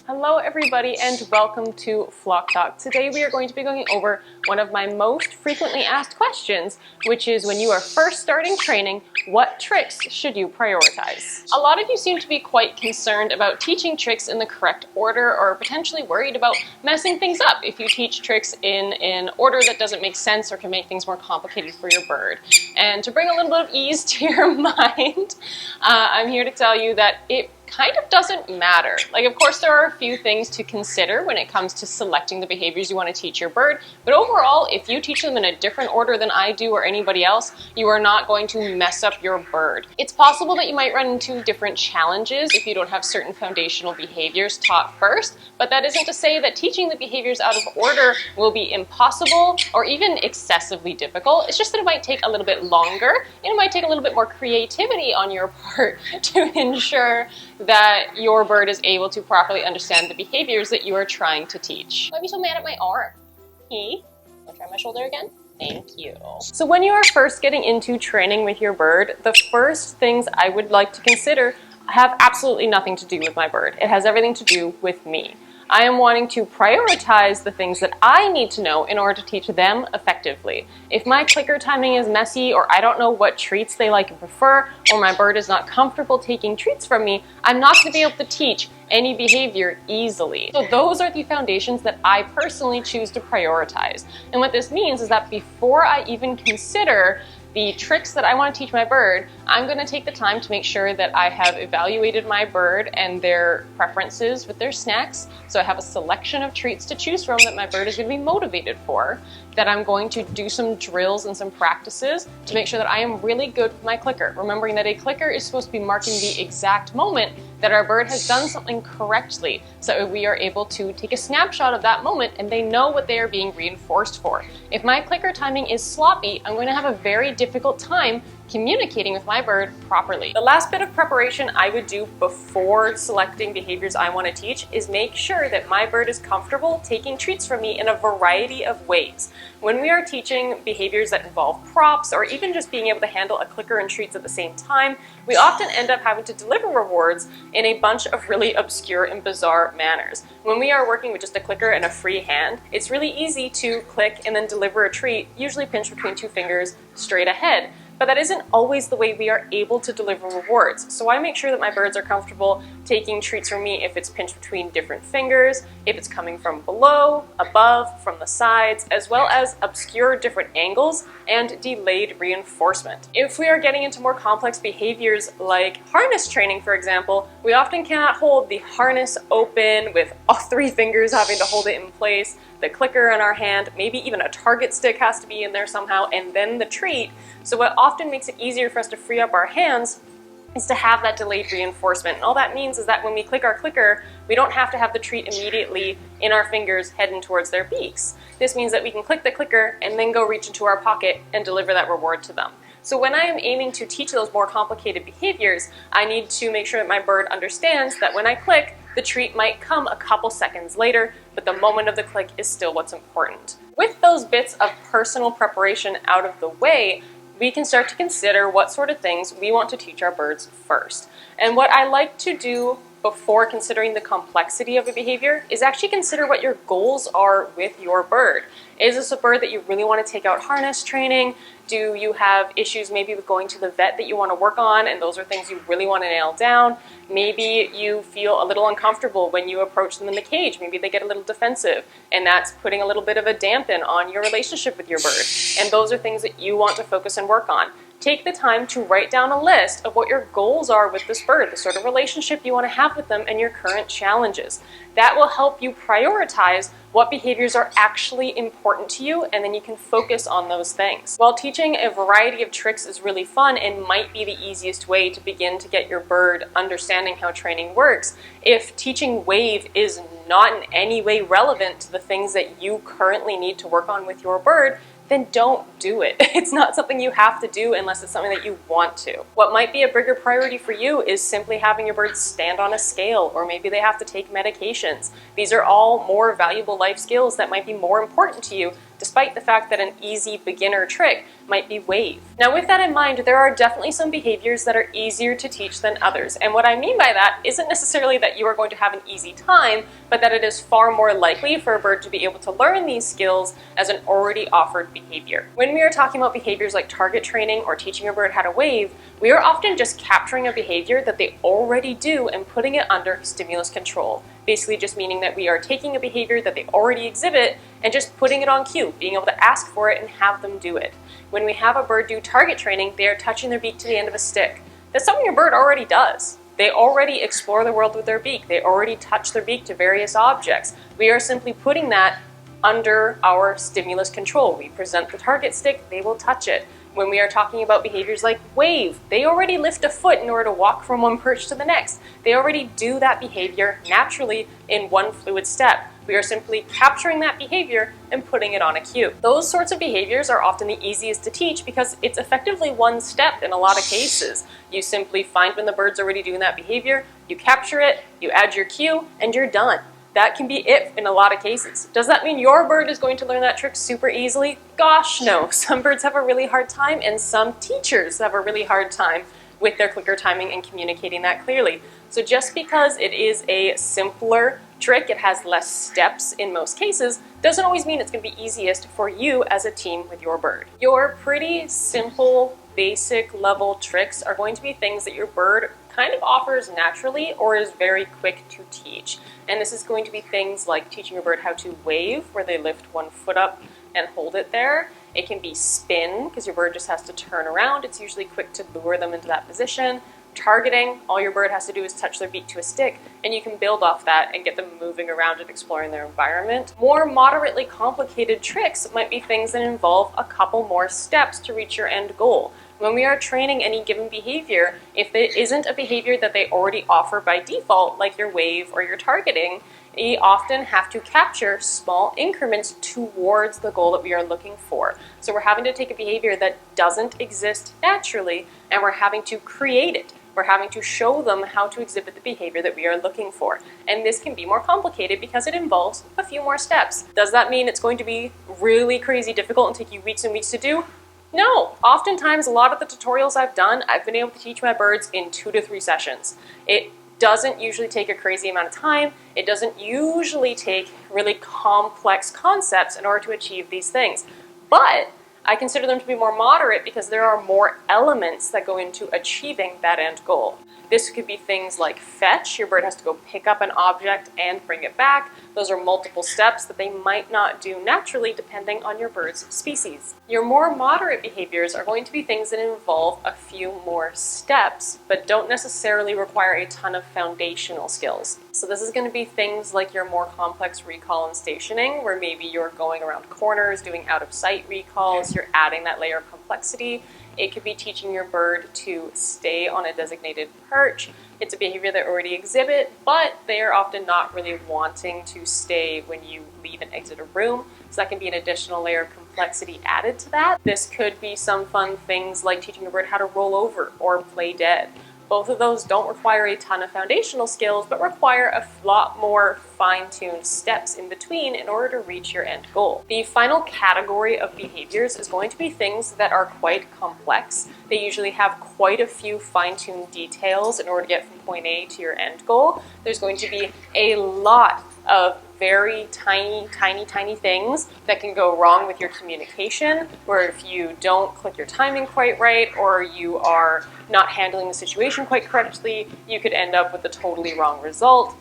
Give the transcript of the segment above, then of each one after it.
Hello everybody and welcome to Flock Talk. Today we are going to be going over one of my most frequently asked questions, which is when you are first starting training, what tricks should you prioritize? A lot of you seem to be quite concerned about teaching tricks in the correct order or potentially worried about messing things up if you teach tricks in an order that doesn't make sense or can make things more complicated for your bird. And to bring a little bit of ease to your mind, I'm here to tell you that it kind of doesn't matter. Like, of course, there are a few things to consider when it comes to selecting the behaviors you want to teach your bird, but overall, if you teach them in a different order than I do or anybody else, you are not going to mess up your bird. It's possible that you might run into different challenges if you don't have certain foundational behaviors taught first, but that isn't to say that teaching the behaviors out of order will be impossible or even excessively difficult. It's just that it might take a little bit longer and it might take a little bit more creativity on your part to ensure that your bird is able to properly understand the behaviors that you are trying to teach. Why are you so mad at my arm? Wanna try my shoulder again? Thank you. So when you are first getting into training with your bird, the first things I would like to consider have absolutely nothing to do with my bird. It has everything to do with me. I am wanting to prioritize the things that I need to know in order to teach them effectively. If my clicker timing is messy, or I don't know what treats they like and prefer, or my bird is not comfortable taking treats from me, I'm not going to be able to teach any behavior easily. So those are the foundations that I personally choose to prioritize. And what this means is that before I even consider the tricks that I want to teach my bird, I'm going to take the time to make sure that I have evaluated my bird and their preferences with their snacks. So I have a selection of treats to choose from that my bird is going to be motivated for, that I'm going to do some drills and some practices to make sure that I am really good with my clicker. Remembering that a clicker is supposed to be marking the exact moment that our bird has done something correctly, so we are able to take a snapshot of that moment and they know what they are being reinforced for. If my clicker timing is sloppy, I'm going to have a very difficult time communicating with my bird properly. The last bit of preparation I would do before selecting behaviors I want to teach is make sure that my bird is comfortable taking treats from me in a variety of ways. When we are teaching behaviors that involve props or even just being able to handle a clicker and treats at the same time, we often end up having to deliver rewards in a bunch of really obscure and bizarre manners. When we are working with just a clicker and a free hand, it's really easy to click and then deliver a treat, usually pinched between two fingers, straight ahead. But that isn't always the way we are able to deliver rewards. So I make sure that my birds are comfortable taking treats from me if it's pinched between different fingers, if it's coming from below, above, from the sides, as well as obscure different angles and delayed reinforcement. If we are getting into more complex behaviors like harness training, for example, we often cannot hold the harness open with all three fingers having to hold it in place, the clicker in our hand, maybe even a target stick has to be in there somehow, and then the treat. So what often makes it easier for us to free up our hands is to have that delayed reinforcement. And all that means is that when we click our clicker, we don't have to have the treat immediately in our fingers heading towards their beaks. This means that we can click the clicker and then go reach into our pocket and deliver that reward to them. So when I am aiming to teach those more complicated behaviors, I need to make sure that my bird understands that when I click, the treat might come a couple seconds later, but the moment of the click is still what's important. With those bits of personal preparation out of the way, we can start to consider what sort of things we want to teach our birds first. And what I like to do before considering the complexity of a behavior is actually consider what your goals are with your bird. Is this a bird that you really want to take out harness training? Do you have issues maybe with going to the vet that you want to work on and those are things you really want to nail down? Maybe you feel a little uncomfortable when you approach them in the cage. Maybe they get a little defensive and that's putting a little bit of a dampen on your relationship with your bird. And those are things that you want to focus and work on. Take the time to write down a list of what your goals are with this bird, the sort of relationship you want to have with them and your current challenges. That will help you prioritize what behaviors are actually important to you, and then you can focus on those things. While teaching a variety of tricks is really fun and might be the easiest way to begin to get your bird understanding how training works, if teaching wave is not in any way relevant to the things that you currently need to work on with your bird, then don't do it. It's not something you have to do unless it's something that you want to. What might be a bigger priority for you is simply having your birds stand on a scale, or maybe they have to take medications. These are all more valuable life skills that might be more important to you despite the fact that an easy beginner trick might be wave. Now with that in mind, there are definitely some behaviors that are easier to teach than others. And what I mean by that isn't necessarily that you are going to have an easy time, but that it is far more likely for a bird to be able to learn these skills as an already offered behavior. When we are talking about behaviors like target training or teaching a bird how to wave, we are often just capturing a behavior that they already do and putting it under stimulus control. Basically just meaning that we are taking a behavior that they already exhibit and just putting it on cue, being able to ask for it and have them do it. When we have a bird do target training, they are touching their beak to the end of a stick. That's something your bird already does. They already explore the world with their beak. They already touch their beak to various objects. We are simply putting that under our stimulus control. We present the target stick, they will touch it. When we are talking about behaviors like wave, they already lift a foot in order to walk from one perch to the next. They already do that behavior naturally in one fluid step. We are simply capturing that behavior and putting it on a cue. Those sorts of behaviors are often the easiest to teach because it's effectively one step in a lot of cases. You simply find when the bird's already doing that behavior, you capture it, you add your cue, and you're done. That can be it in a lot of cases. Does that mean your bird is going to learn that trick super easily? Gosh, no. Some birds have a really hard time, and some teachers have a really hard time with their clicker timing and communicating that clearly. So just because it is a simpler trick, it has less steps in most cases, doesn't always mean it's going to be easiest for you as a team with your bird. Your pretty simple, basic level tricks are going to be things that your bird kind of offers naturally or is very quick to teach. And this is going to be things like teaching your bird how to wave, where they lift one foot up and hold it there. It can be spin, because your bird just has to turn around. It's usually quick to lure them into that position. Targeting, all your bird has to do is touch their beak to a stick, and you can build off that and get them moving around and exploring their environment. More moderately complicated tricks might be things that involve a couple more steps to reach your end goal. When we are training any given behavior, if it isn't a behavior that they already offer by default, like your wave or your targeting, we often have to capture small increments towards the goal that we are looking for. So we're having to take a behavior that doesn't exist naturally, and we're having to create it. We're having to show them how to exhibit the behavior that we are looking for. And this can be more complicated because it involves a few more steps. Does that mean it's going to be really crazy difficult and take you weeks and weeks to do? No. Oftentimes, a lot of the tutorials I've done, I've been able to teach my birds in 2 to 3 sessions. It doesn't usually take a crazy amount of time. It doesn't usually take really complex concepts in order to achieve these things. But I consider them to be more moderate because there are more elements that go into achieving that end goal. This could be things like fetch. Your bird has to go pick up an object and bring it back. Those are multiple steps that they might not do naturally depending on your bird's species. Your more moderate behaviors are going to be things that involve a few more steps, but don't necessarily require a ton of foundational skills. So this is going to be things like your more complex recall and stationing, where maybe you're going around corners, doing out-of-sight recalls, you're adding that layer of complexity. It could be teaching your bird to stay on a designated perch. It's a behavior they already exhibit, but they are often not really wanting to stay when you leave and exit a room. So that can be an additional layer of complexity added to that. This could be some fun things like teaching your bird how to roll over or play dead. Both of those don't require a ton of foundational skills, but require a lot more fine-tuned steps in between in order to reach your end goal. The final category of behaviors is going to be things that are quite complex. They usually have quite a few fine-tuned details in order to get from point A to your end goal. There's going to be a lot of very tiny things that can go wrong with your communication, where if you don't click your timing quite right or you are not handling the situation quite correctly, you could end up with a totally wrong result.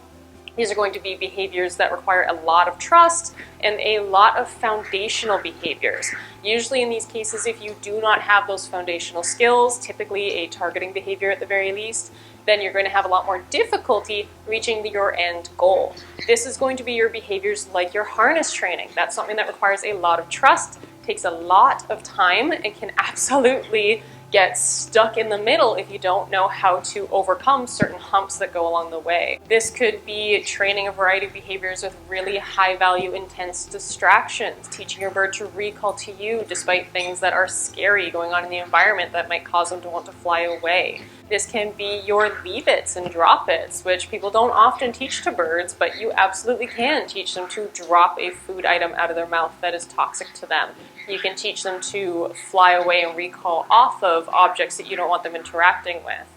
These are going to be behaviors that require a lot of trust and a lot of foundational behaviors. Usually in these cases, if you do not have those foundational skills, typically a targeting behavior at the very least, then you're going to have a lot more difficulty reaching your end goal. This is going to be your behaviors like your harness training. That's something that requires a lot of trust, takes a lot of time, and can absolutely get stuck in the middle if you don't know how to overcome certain humps that go along the way. This could be training a variety of behaviors with really high value, intense distractions, teaching your bird to recall to you despite things that are scary going on in the environment that might cause them to want to fly away. This can be your leave-its and drop-its, which people don't often teach to birds, but you absolutely can teach them to drop a food item out of their mouth that is toxic to them. You can teach them to fly away and recall off of objects that you don't want them interacting with.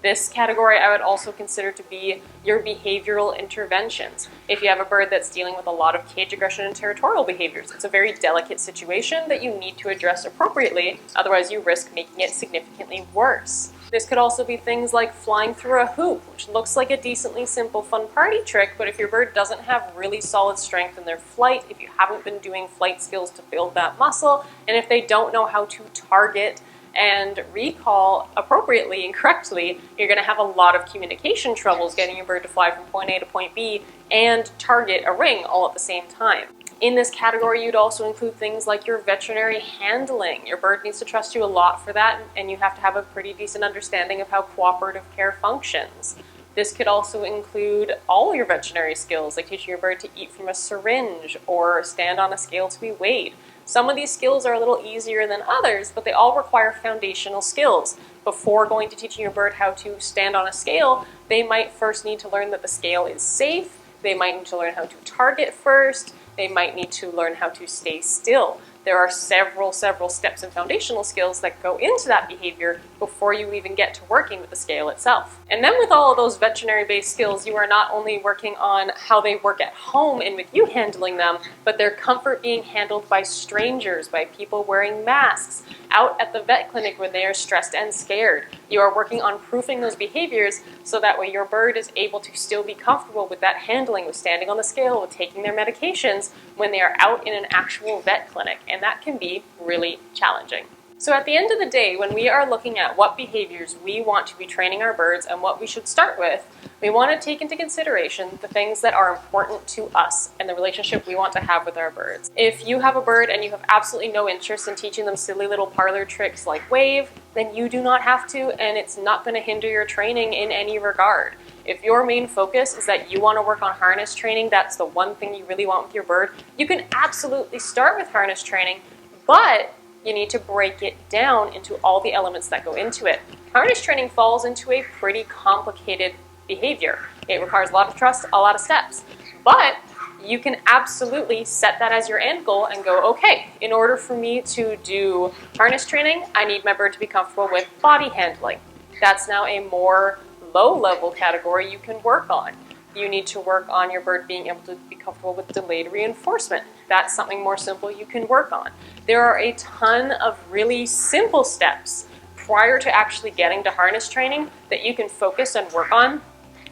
This category I would also consider to be your behavioral interventions. If you have a bird that's dealing with a lot of cage aggression and territorial behaviors, it's a very delicate situation that you need to address appropriately, otherwise you risk making it significantly worse. This could also be things like flying through a hoop, which looks like a decently simple fun party trick, but if your bird doesn't have really solid strength in their flight, if you haven't been doing flight skills to build that muscle, and if they don't know how to target and recall appropriately and correctly, you're going to have a lot of communication troubles getting your bird to fly from point A to point B and target a ring all at the same time. In this category, you'd also include things like your veterinary handling. Your bird needs to trust you a lot for that, and you have to have a pretty decent understanding of how cooperative care functions. This could also include all your veterinary skills, like teaching your bird to eat from a syringe or stand on a scale to be weighed. Some of these skills are a little easier than others, but they all require foundational skills. Before going to teaching your bird how to stand on a scale, they might first need to learn that the scale is safe. They might need to learn how to target first. They might need to learn how to stay still. There are several steps and foundational skills that go into that behavior before you even get to working with the scale itself. And then with all of those veterinary-based skills, you are not only working on how they work at home and with you handling them, but their comfort being handled by strangers, by people wearing masks, out at the vet clinic when they are stressed and scared. You are working on proofing those behaviors so that way your bird is able to still be comfortable with that handling, with standing on the scale, with taking their medications when they are out in an actual vet clinic. And that can be really challenging. So at the end of the day, when we are looking at what behaviors we want to be training our birds and what we should start with, we want to take into consideration the things that are important to us and the relationship we want to have with our birds. If you have a bird and you have absolutely no interest in teaching them silly little parlor tricks like wave, then you do not have to, and it's not going to hinder your training in any regard. If your main focus is that you want to work on harness training, that's the one thing you really want with your bird, you can absolutely start with harness training, but you need to break it down into all the elements that go into it. Harness training falls into a pretty complicated behavior. It requires a lot of trust, a lot of steps, but you can absolutely set that as your end goal and go, okay, in order for me to do harness training, I need my bird to be comfortable with body handling. That's now a more low-level category you can work on. You need to work on your bird being able to be comfortable with delayed reinforcement. That's something more simple you can work on. There are a ton of really simple steps prior to actually getting to harness training that you can focus and work on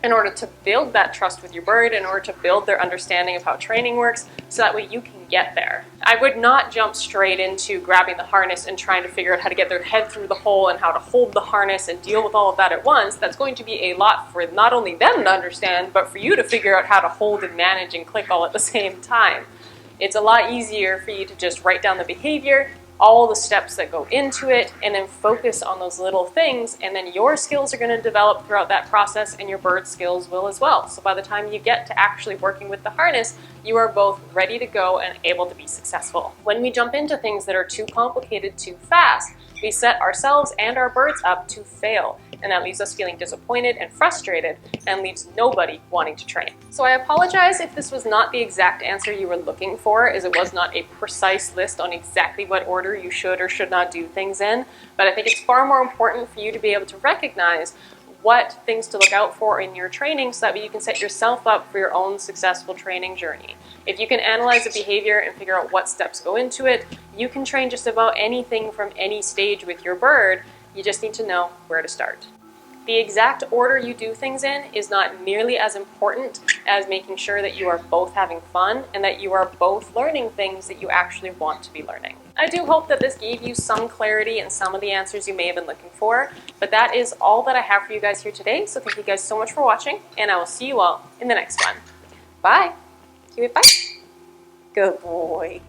in order to build that trust with your bird, in order to build their understanding of how training works, so that way you can get there. I would not jump straight into grabbing the harness and trying to figure out how to get their head through the hole and how to hold the harness and deal with all of that at once. That's going to be a lot for not only them to understand, but for you to figure out how to hold and manage and click all at the same time. It's a lot easier for you to just write down the behavior, all the steps that go into it, and then focus on those little things, and then your skills are going to develop throughout that process, and your bird skills will as well. So by the time you get to actually working with the harness, you are both ready to go and able to be successful. When we jump into things that are too complicated too fast, we set ourselves and our birds up to fail, and that leaves us feeling disappointed and frustrated and leaves nobody wanting to train. So I apologize if this was not the exact answer you were looking for, as it was not a precise list on exactly what order you should or should not do things in, but I think it's far more important for you to be able to recognize what things to look out for in your training so that way you can set yourself up for your own successful training journey. If you can analyze a behavior and figure out what steps go into it, you can train just about anything from any stage with your bird. You just need to know where to start. The exact order you do things in is not nearly as important as making sure that you are both having fun and that you are both learning things that you actually want to be learning. I do hope that this gave you some clarity and some of the answers you may have been looking for, but that is all that I have for you guys here today. So thank you guys so much for watching, and I will see you all in the next one. Bye. Give it bye. Good boy.